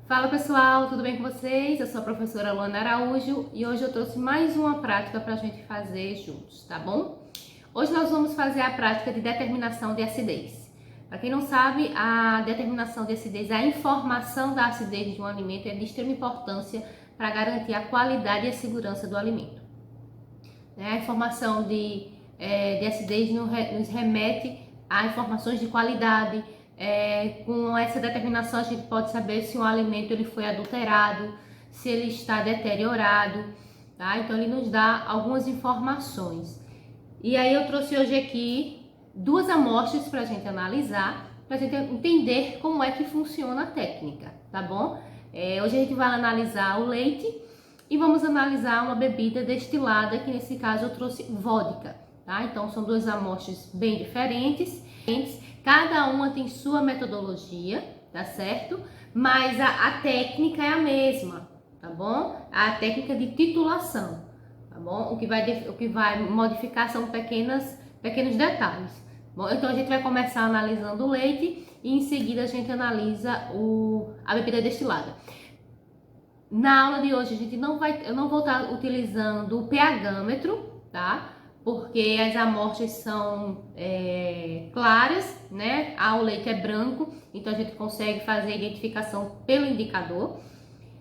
Fala pessoal, tudo bem com vocês? Eu sou a professora Luana Araújo e hoje eu trouxe mais uma prática para a gente fazer juntos, tá bom? Hoje nós vamos fazer a prática de determinação de acidez. Para quem não sabe, a determinação de acidez, a informação da acidez de um alimento é de extrema importância para garantir a qualidade e a segurança do alimento. A informação de acidez nos remete a informações de qualidade. Com essa determinação a gente pode saber se um alimento ele foi adulterado, se ele está deteriorado, tá? Então ele nos dá algumas informações. E aí eu trouxe hoje aqui duas amostras para a gente analisar, para a gente entender como é que funciona a técnica, tá bom? Hoje a gente vai analisar o leite e vamos analisar uma bebida destilada, que nesse caso eu trouxe vodka, tá? Então são duas amostras bem diferentes. Cada uma tem sua metodologia, tá certo? Mas a técnica é a mesma, tá bom? A técnica de titulação, tá bom? O que vai modificar são pequenos detalhes. Bom, então a gente vai começar analisando o leite e em seguida a gente analisa a bebida destilada. Na aula de hoje eu não vou estar utilizando o pH-metro, tá? Porque as amostras são claras, né? O leite é branco, então a gente consegue fazer a identificação pelo indicador.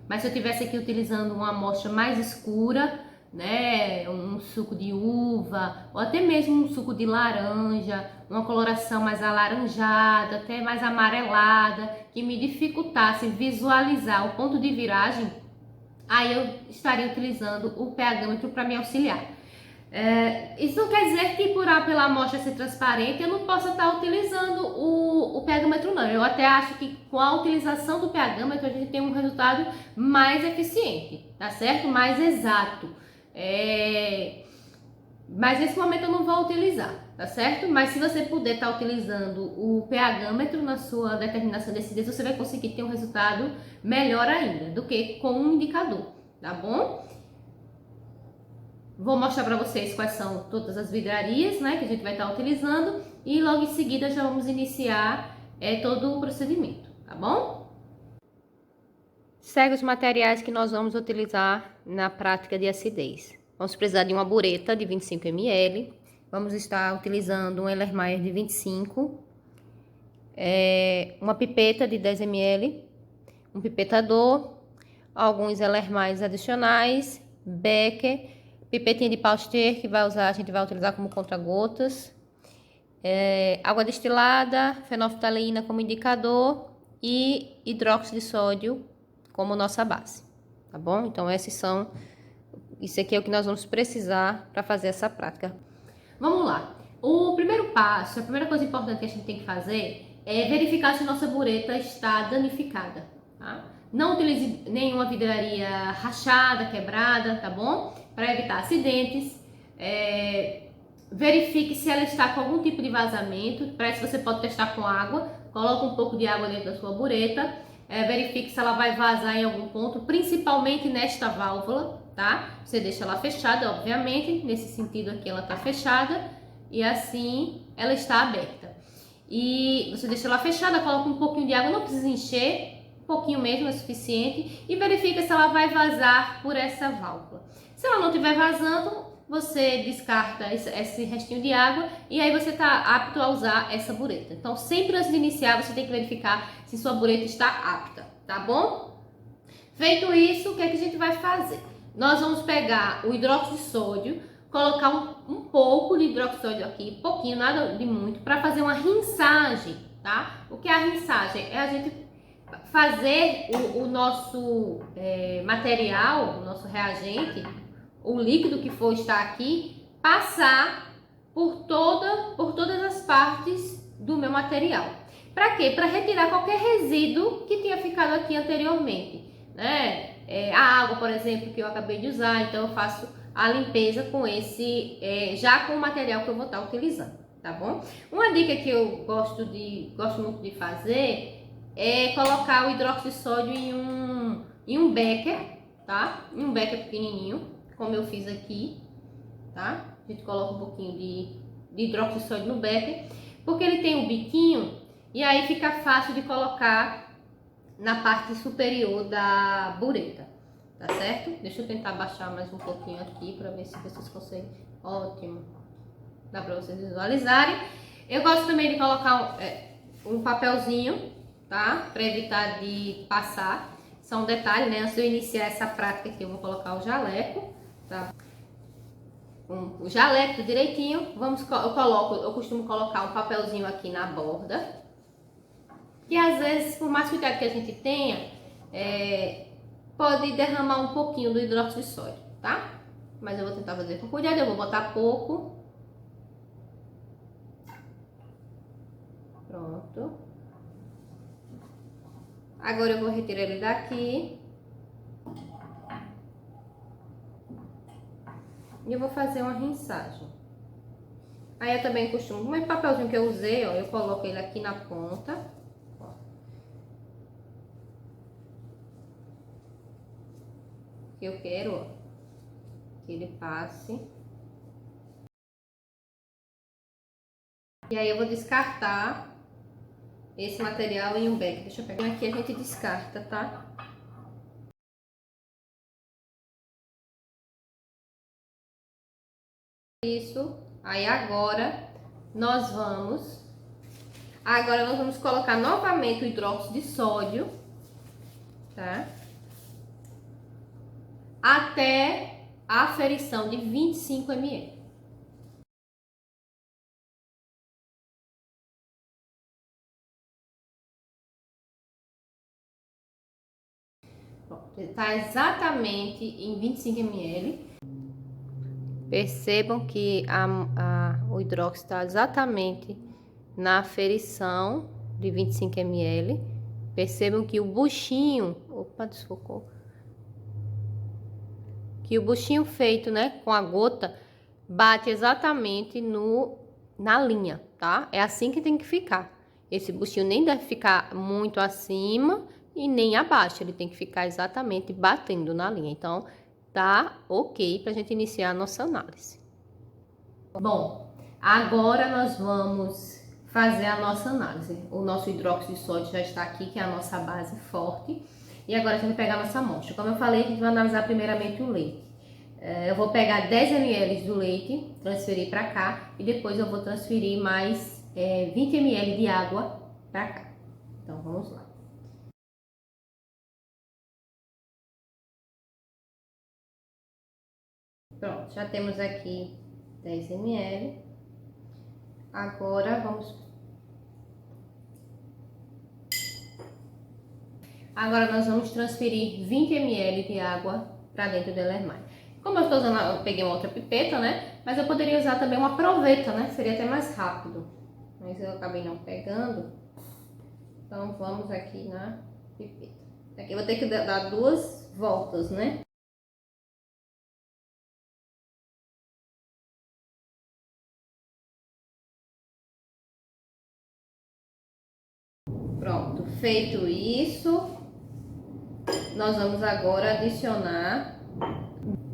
Mas se eu estivesse aqui utilizando uma amostra mais escura, né? Um suco de uva, ou até mesmo um suco de laranja, uma coloração mais alaranjada, até mais amarelada, que me dificultasse visualizar o ponto de viragem, aí eu estaria utilizando o pH-metro para me auxiliar. Isso não quer dizer que pela amostra ser transparente eu não possa estar utilizando o pH-metro, não. Eu até acho que com a utilização do pH-metro a gente tem um resultado mais eficiente, tá certo? Mais exato. Mas nesse momento eu não vou utilizar, tá certo? Mas se você puder estar utilizando o pH-metro na sua determinação de acidez, você vai conseguir ter um resultado melhor ainda do que com um indicador, tá bom? Vou mostrar para vocês quais são todas as vidrarias, né, que a gente vai estar utilizando e logo em seguida já vamos iniciar todo o procedimento, tá bom? Segue os materiais que nós vamos utilizar na prática de acidez. Vamos precisar de uma bureta de 25 ml, vamos estar utilizando um Erlenmeyer de 25, uma pipeta de 10 ml, um pipetador, alguns Erlenmeyers adicionais, Becker, pipetinha de Pasteur que a gente vai utilizar como contra-gotas, água destilada, fenolftaleína como indicador e hidróxido de sódio como nossa base, tá bom? Então isso aqui é o que nós vamos precisar para fazer essa prática. Vamos lá. O primeiro passo, a primeira coisa importante que a gente tem que fazer é verificar se nossa bureta está danificada, tá? Não utilize nenhuma vidraria rachada, quebrada, tá bom? Para evitar acidentes. Verifique se ela está com algum tipo de vazamento. Para isso você pode testar com água. Coloca um pouco de água dentro da sua bureta. Verifique se ela vai vazar em algum ponto, principalmente nesta válvula, tá? Você deixa ela fechada, obviamente. Nesse sentido aqui ela está fechada e assim ela está aberta. E você deixa ela fechada, coloca um pouquinho de água, não precisa encher. Um pouquinho mesmo é suficiente e verifica se ela vai vazar por essa válvula. Se ela não estiver vazando, você descarta esse restinho de água e aí você está apto a usar essa bureta. Então, sempre antes de iniciar, você tem que verificar se sua bureta está apta, tá bom? Feito isso, o que é que a gente vai fazer? Nós vamos pegar o hidróxido de sódio, colocar um pouco de hidróxido de sódio aqui, pouquinho, nada de muito, para fazer uma rinçagem, tá? O que é a rinçagem? É a gente fazer o nosso material, o nosso reagente, o líquido que for estar aqui, passar por todas as partes do meu material. Para quê? Para retirar qualquer resíduo que tenha ficado aqui anteriormente, né? A água, por exemplo, que eu acabei de usar, então eu faço a limpeza com já com o material que eu vou estar utilizando, tá bom? Uma dica que eu gosto muito de fazer é colocar o hidróxido de sódio em um becker, tá? Em um becker pequenininho, como eu fiz aqui, tá? A gente coloca um pouquinho de hidróxido de sódio no becker, porque ele tem um biquinho e aí fica fácil de colocar na parte superior da bureta, tá certo? Deixa eu tentar baixar mais um pouquinho aqui para ver se vocês conseguem. Ótimo, dá para vocês visualizarem. Eu gosto também de colocar um papelzinho, tá? Para evitar de passar. Só um detalhe, né? Antes de eu iniciar essa prática aqui, eu vou colocar o jaleco, tá? O jaleco direitinho. Eu costumo colocar um papelzinho aqui na borda. Que às vezes, por mais cuidado que a gente tenha, pode derramar um pouquinho do hidróxido de sódio, tá? Mas eu vou tentar fazer com cuidado, eu vou botar pouco. Pronto. Agora eu vou retirar ele daqui. E eu vou fazer uma rinçagem. Aí eu também costumo, o mesmo papelzinho que eu usei, ó, eu coloco ele aqui na ponta. Ó. Que eu quero, ó, que ele passe. E aí eu vou descartar esse material em um beck. Deixa eu pegar aqui, a gente descarta, tá? Isso. Aí agora nós vamos colocar novamente o hidróxido de sódio, tá? Até a aferição de 25 ml. Está exatamente em 25 ml. Percebam que o hidróxido está exatamente na aferição de 25 ml. Percebam que o buchinho, opa, desfocou. Que o buchinho feito, né, com a gota, bate exatamente na linha, tá? É assim que tem que ficar. Esse buchinho nem deve ficar muito acima e nem abaixo, ele tem que ficar exatamente batendo na linha. Então, tá ok pra gente iniciar a nossa análise. Bom, agora nós vamos fazer a nossa análise. O nosso hidróxido de sódio já está aqui, que é a nossa base forte. E agora a gente vai pegar a nossa amostra. Como eu falei, a gente vai analisar primeiramente o leite. Eu vou pegar 10 ml do leite, transferir para cá, e depois eu vou transferir mais 20 ml de água para cá. Então, vamos lá. Pronto, já temos aqui 10 ml. Agora nós vamos transferir 20 ml de água para dentro do Erlenmeyer. Como eu peguei uma outra pipeta, né? Mas eu poderia usar também uma proveta, né? Seria até mais rápido. Mas eu acabei não pegando. Então vamos aqui na pipeta. Aqui eu vou ter que dar 2 voltas, né? Pronto, feito isso, nós vamos agora adicionar.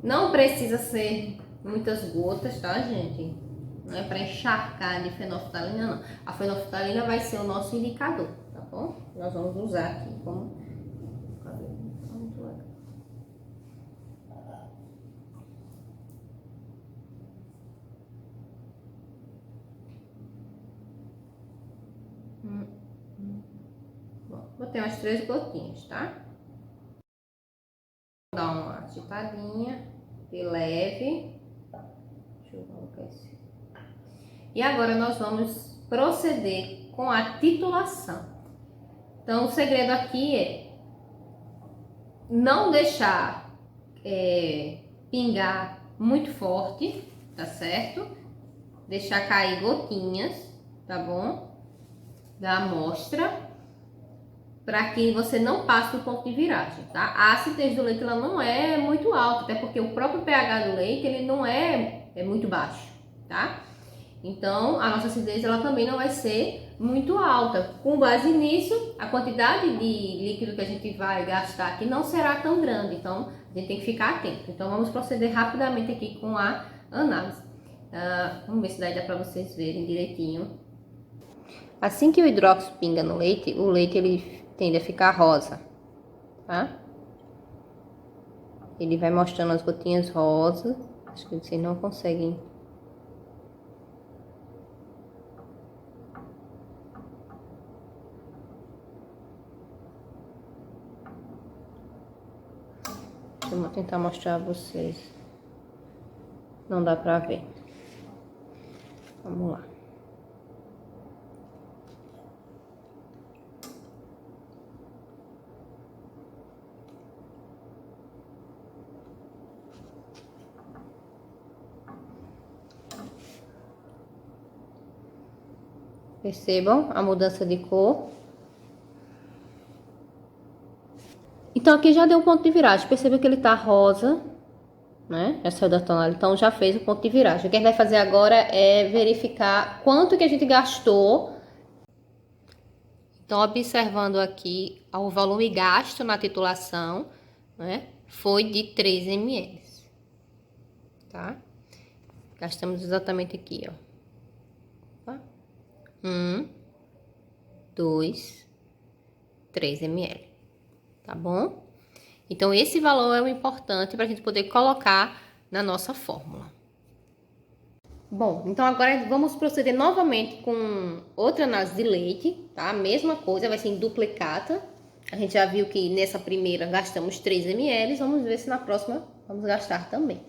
Não precisa ser muitas gotas, tá, gente? Não é para encharcar de fenolftalina, não. A fenolftalina vai ser o nosso indicador, tá bom? Nós vamos usar aqui como... Bom, botei umas 3 gotinhas, tá? Vou dar uma agitadinha de leve. Deixa eu colocar esse. E agora nós vamos proceder com a titulação. Então, o segredo aqui é não deixar pingar muito forte, tá certo? Deixar cair gotinhas, tá bom? Da amostra, para que você não passe do ponto de viragem, tá? A acidez do leite ela não é muito alta, até porque o próprio pH do leite ele não é muito baixo, tá? Então, a nossa acidez ela também não vai ser muito alta. Com base nisso, a quantidade de líquido que a gente vai gastar aqui não será tão grande. Então, a gente tem que ficar atento. Então, vamos proceder rapidamente aqui com a análise. Vamos ver se daí dá para vocês verem direitinho. Assim que o hidróxido pinga no leite, o leite ele tende a ficar rosa, tá? Ele vai mostrando as gotinhas rosas. Acho que vocês não conseguem. Deixa eu tentar mostrar a vocês. Não dá pra ver. Vamos lá. Percebam a mudança de cor. Então aqui já deu um ponto de viragem. Perceba que ele tá rosa, né? Já saiu da tonalidade, então já fez o ponto de viragem. O que a gente vai fazer agora é verificar quanto que a gente gastou. Então, observando aqui o volume gasto na titulação, né? Foi de 3 ml, tá? Gastamos exatamente aqui, ó. 1, 2, 3 ml, tá bom? Então, esse valor é o importante para a gente poder colocar na nossa fórmula. Bom, então agora vamos proceder novamente com outra análise de leite, tá? A mesma coisa, vai ser em duplicata. A gente já viu que nessa primeira gastamos 3 ml, vamos ver se na próxima vamos gastar também.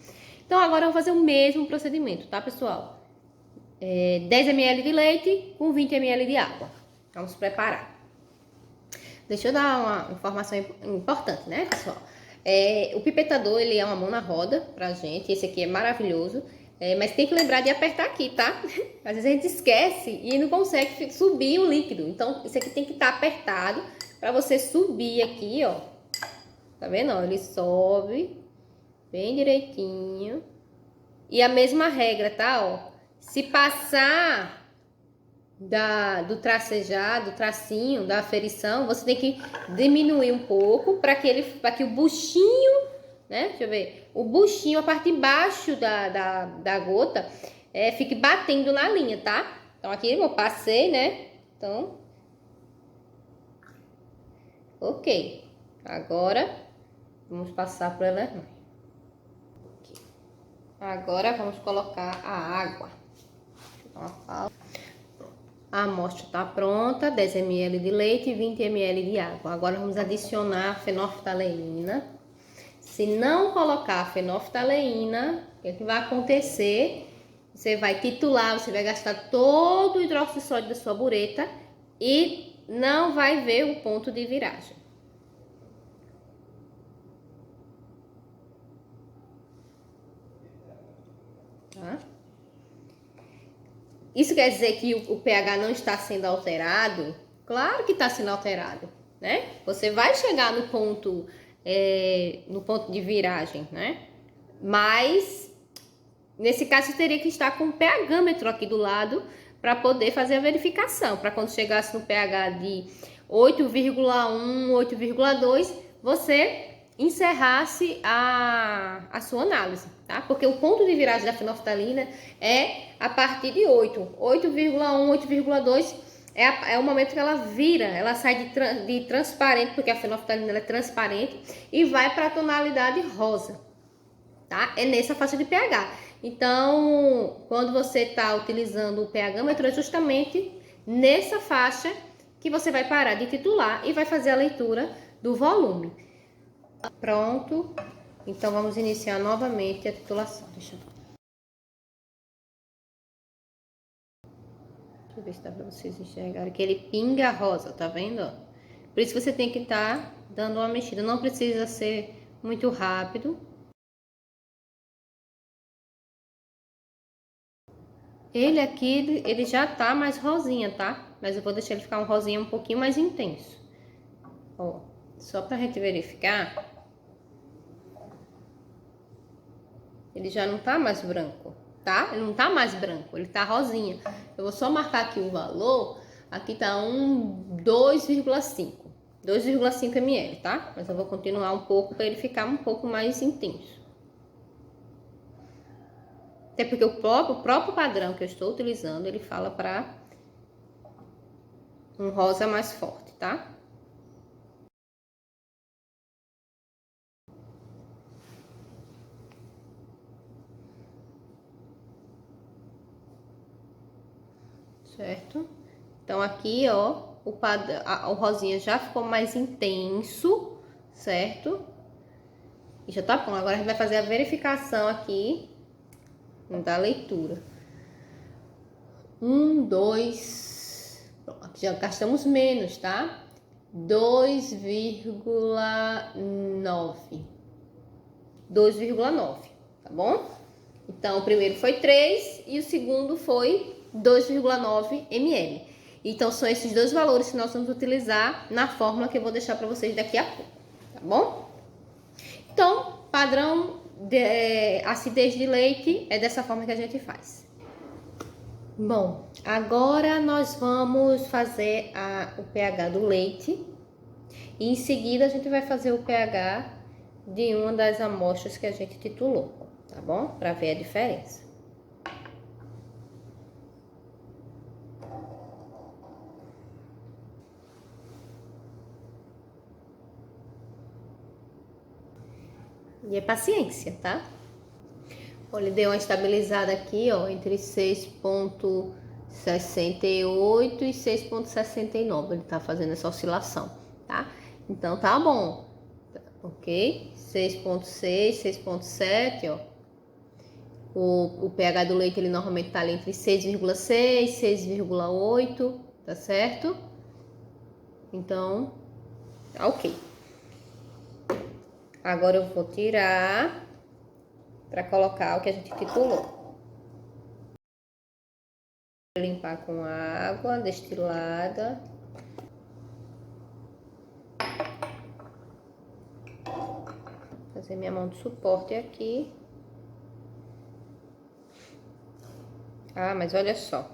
Então, agora eu vou fazer o mesmo procedimento, tá, pessoal? 10 ml de leite com 20 ml de água. Vamos preparar. Deixa eu dar uma informação importante, né, pessoal? O pipetador, ele é uma mão na roda pra gente. Esse aqui é maravilhoso. Mas tem que lembrar de apertar aqui, tá? Às vezes a gente esquece e não consegue subir o líquido. Então, isso aqui tem que estar apertado pra você subir aqui, ó. Tá vendo? Ó, ele sobe bem direitinho. E a mesma regra, tá? Ó. Se passar do tracejar, do tracinho, da aferição, você tem que diminuir um pouco para que o buchinho, né? Deixa eu ver. O buchinho, a parte de baixo da gota, fique batendo na linha, tá? Então aqui eu passei, né? Então, ok. Agora, vamos passar para ela. Agora vamos colocar a água. A amostra está pronta, 10 ml de leite e 20 ml de água. Agora vamos adicionar a fenolftaleína. Se não colocar a fenolftaleína, o que vai acontecer? Você vai titular, você vai gastar todo o hidróxido de sódio da sua bureta e não vai ver o ponto de viragem. Tá? Isso quer dizer que o pH não está sendo alterado? Claro que está sendo alterado, né? Você vai chegar no ponto de viragem, né? Mas, nesse caso, você teria que estar com o pHmetro aqui do lado para poder fazer a verificação. Para quando chegasse no pH de 8,1, 8,2, você encerrasse a sua análise, tá? Porque o ponto de viragem da fenolftalina é a partir de 8,1, 8,2 é o momento que ela vira, ela sai de transparente, porque a fenolftalina ela é transparente, e vai para a tonalidade rosa, tá? É nessa faixa de pH. Então, quando você está utilizando o pHmetro, é justamente nessa faixa que você vai parar de titular e vai fazer a leitura do volume. Pronto, então vamos iniciar novamente a titulação. Deixa eu ver se dá pra vocês enxergarem que ele pinga rosa, tá vendo? Por isso você tem que estar dando uma mexida, não precisa ser muito rápido. Ele aqui, ele já tá mais rosinha, tá? Mas eu vou deixar ele ficar um rosinha um pouquinho mais intenso. Ó, só pra gente verificar. Ele já não tá mais branco, tá? Ele não tá mais branco, ele tá rosinha. Eu vou só marcar aqui o valor. Aqui tá 2,5 ml, tá? Mas eu vou continuar um pouco para ele ficar um pouco mais intenso. Até porque o próprio padrão que eu estou utilizando, ele fala para um rosa mais forte, tá? certo? Então aqui, ó, o rosinha já ficou mais intenso, certo? E já tá bom. Agora a gente vai fazer a verificação aqui da leitura. 1, 2... Aqui já gastamos menos, tá? 2,9. 2,9, tá bom? Então, o primeiro foi 3 e o segundo foi 2,9 ml. Então, são esses dois valores que nós vamos utilizar na fórmula que eu vou deixar para vocês daqui a pouco, tá bom? Então, padrão de acidez de leite é dessa forma que a gente faz. Bom, agora nós vamos fazer o pH do leite e em seguida a gente vai fazer o pH de uma das amostras que a gente titulou, tá bom? Para ver a diferença. E é paciência, tá? Olha, deu uma estabilizada aqui, ó, entre 6,68 e 6,69. Ele tá fazendo essa oscilação, tá? Então tá bom, ok? 6,6, 6,7, ó. O pH do leite, ele normalmente tá ali entre 6,6, 6,8, tá certo? Então, tá ok. Agora eu vou tirar para colocar o que a gente titulou. Limpar com água destilada. Fazer minha mão de suporte aqui. Ah, mas olha só.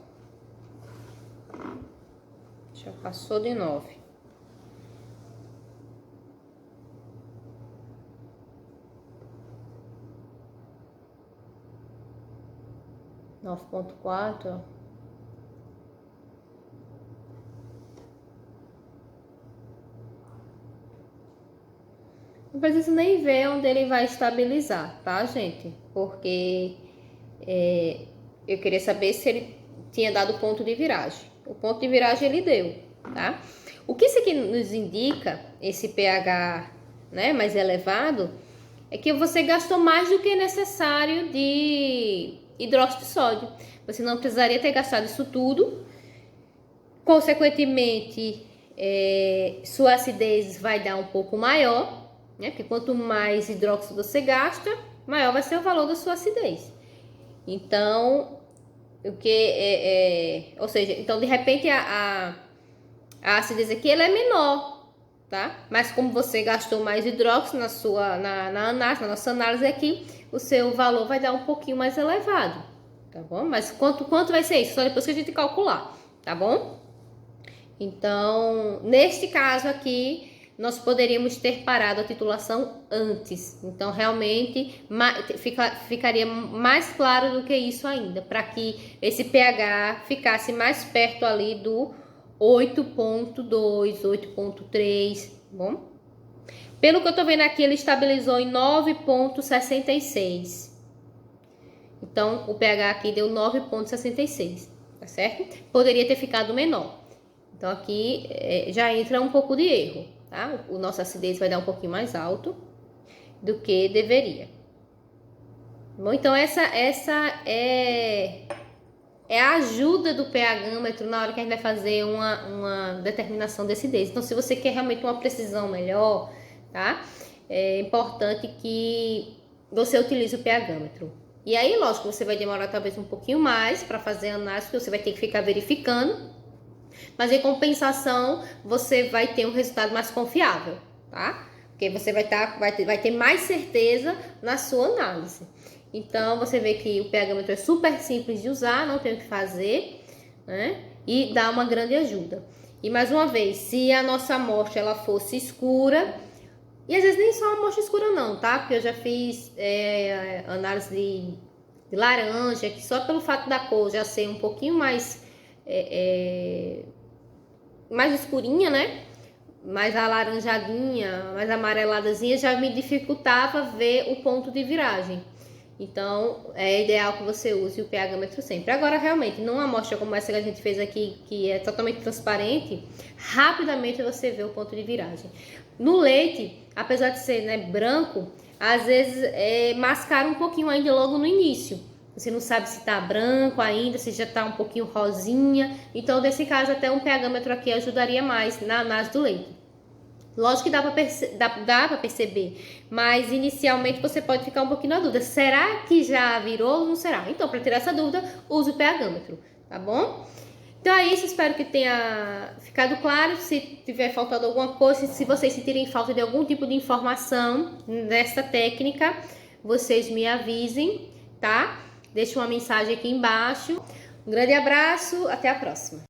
Já passou de 9. Nove ponto quatro. Não precisa nem ver onde ele vai estabilizar, tá, gente? Porque eu queria saber se ele tinha dado ponto de viragem. O ponto de viragem ele deu, tá? O que isso aqui nos indica, esse pH, né, mais elevado, é que você gastou mais do que necessário de hidróxido de sódio. Você não precisaria ter gastado isso tudo. Consequentemente, sua acidez vai dar um pouco maior, né? Porque quanto mais hidróxido você gasta, maior vai ser o valor da sua acidez. Então, ou seja, então de repente a acidez aqui ela é menor, tá? Mas como você gastou mais hidróxido na nossa análise aqui, o seu valor vai dar um pouquinho mais elevado, tá bom? Mas quanto vai ser isso? Só depois que a gente calcular, tá bom? Então, neste caso aqui, nós poderíamos ter parado a titulação antes. Então, realmente, ficaria mais claro do que isso ainda, para que esse pH ficasse mais perto ali do 8,2, 8,3, bom? Pelo que eu tô vendo aqui, ele estabilizou em 9,66. Então, o pH aqui deu 9,66, tá certo? Poderia ter ficado menor. Então, aqui já entra um pouco de erro, tá? O nosso acidez vai dar um pouquinho mais alto do que deveria. Bom, então essa é a ajuda do pH-metro na hora que a gente vai fazer uma determinação de acidez. Então, se você quer realmente uma precisão melhor, tá? É importante que você utilize o pH-metro. E aí, lógico, você vai demorar talvez um pouquinho mais para fazer a análise, porque você vai ter que ficar verificando. Mas em compensação, você vai ter um resultado mais confiável, tá? Porque você vai ter mais certeza na sua análise. Então, você vê que o pH-metro é super simples de usar, não tem o que fazer, né? E dá uma grande ajuda. E mais uma vez, se a nossa amostra ela fosse escura, e às vezes nem só uma amostra escura não, tá? Porque eu já fiz análise de laranja, que só pelo fato da cor já ser um pouquinho mais mais escurinha, né? Mais alaranjadinha, mais amareladazinha, já me dificultava ver o ponto de viragem. Então, é ideal que você use o pH-metro sempre. Agora, realmente, numa amostra como essa que a gente fez aqui, que é totalmente transparente, rapidamente você vê o ponto de viragem. No leite, apesar de ser, né, branco, às vezes mascara um pouquinho ainda logo no início. Você não sabe se tá branco ainda, se já tá um pouquinho rosinha. Então, nesse caso, até um pH-metro aqui ajudaria mais na análise do leite. Lógico que dá para perceber, mas inicialmente você pode ficar um pouquinho na dúvida. Será que já virou ou não será? Então, para tirar essa dúvida, use o pH-metro, tá bom? Então é isso, espero que tenha ficado claro. Se tiver faltado alguma coisa, se vocês sentirem falta de algum tipo de informação nessa técnica, vocês me avisem, tá? Deixe uma mensagem aqui embaixo. Um grande abraço, até a próxima.